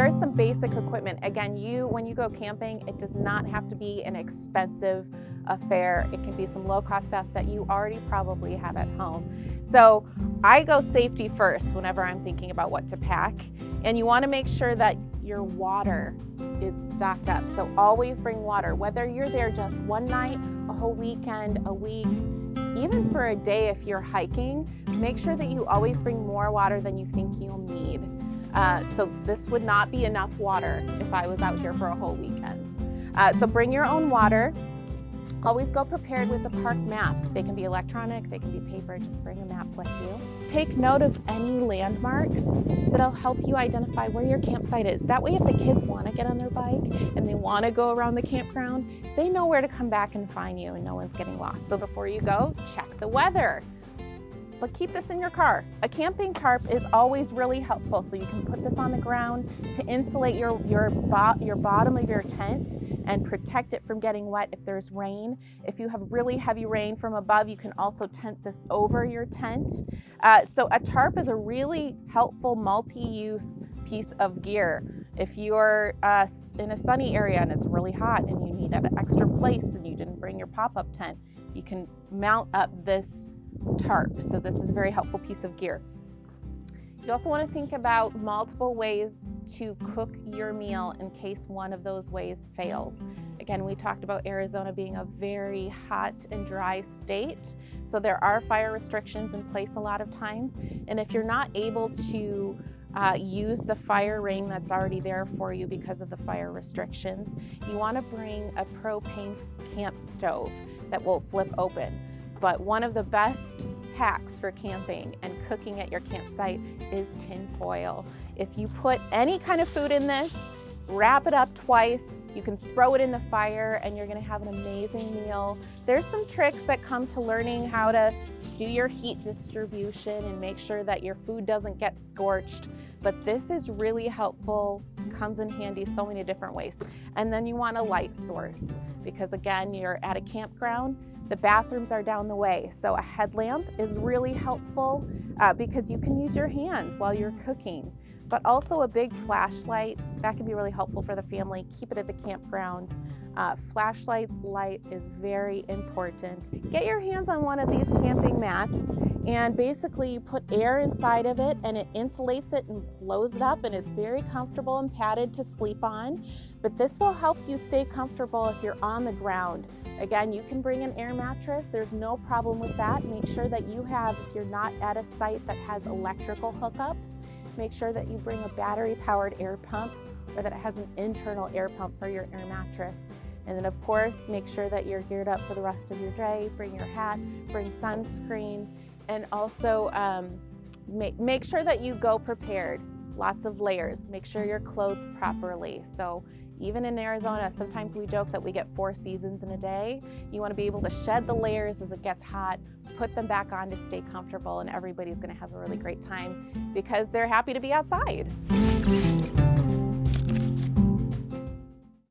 there is some basic equipment. Again, when you go camping, it does not have to be an expensive affair. It can be some low-cost stuff that you already probably have at home. So I go safety first whenever I'm thinking about what to pack. And you want to make sure that your water is stocked up. So always bring water, whether you're there just one night, a whole weekend, a week, even for a day if you're hiking, make sure that you always bring more water than you think you'll need. So this would not be enough water if I was out here for a whole weekend. So bring your own water. Always go prepared with a park map. They can be electronic, they can be paper, just bring a map with you. Take note of any landmarks that'll help you identify where your campsite is. That way if the kids want to get on their bike and they want to go around the campground, they know where to come back and find you and no one's getting lost. So before you go, check the weather. But keep this in your car. A camping tarp is always really helpful, so you can put this on the ground to insulate your bottom of your tent and protect it from getting wet if there's rain. If you have really heavy rain from above, you can also tent this over your tent. So a tarp is a really helpful multi-use piece of gear. If you're in a sunny area and it's really hot and you need an extra place and you didn't bring your pop-up tent, you can mount up this tarp. So this is a very helpful piece of gear. You also want to think about multiple ways to cook your meal in case one of those ways fails. Again, we talked about Arizona being a very hot and dry state, so there are fire restrictions in place a lot of times. And if you're not able to use the fire ring that's already there for you because of the fire restrictions, you want to bring a propane camp stove that will flip open. But one of the best hacks for camping and cooking at your campsite is tin foil. If you put any kind of food in this, wrap it up twice, you can throw it in the fire and you're gonna have an amazing meal. There's some tricks that come to learning how to do your heat distribution and make sure that your food doesn't get scorched. But this is really helpful, comes in handy so many different ways. And then you want a light source because again, you're at a campground. The bathrooms are down the way, so a headlamp is really helpful because you can use your hands while you're cooking. But also a big flashlight, that can be really helpful for the family. Keep it at the campground. Flashlights, light is very important. Get your hands on one of these camping mats and basically you put air inside of it and it insulates it and blows it up and it's very comfortable and padded to sleep on. But this will help you stay comfortable if you're on the ground. Again, you can bring an air mattress. There's no problem with that. Make sure that you have, if you're not at a site that has electrical hookups, make sure that you bring a battery-powered air pump or that it has an internal air pump for your air mattress. And then of course, make sure that you're geared up for the rest of your day. Bring your hat, bring sunscreen, and also make sure that you go prepared. Lots of layers. Make sure you're clothed properly. So even in Arizona, sometimes we joke that we get 4 seasons in a day. You want to be able to shed the layers as it gets hot, put them back on to stay comfortable, and everybody's going to have a really great time because they're happy to be outside.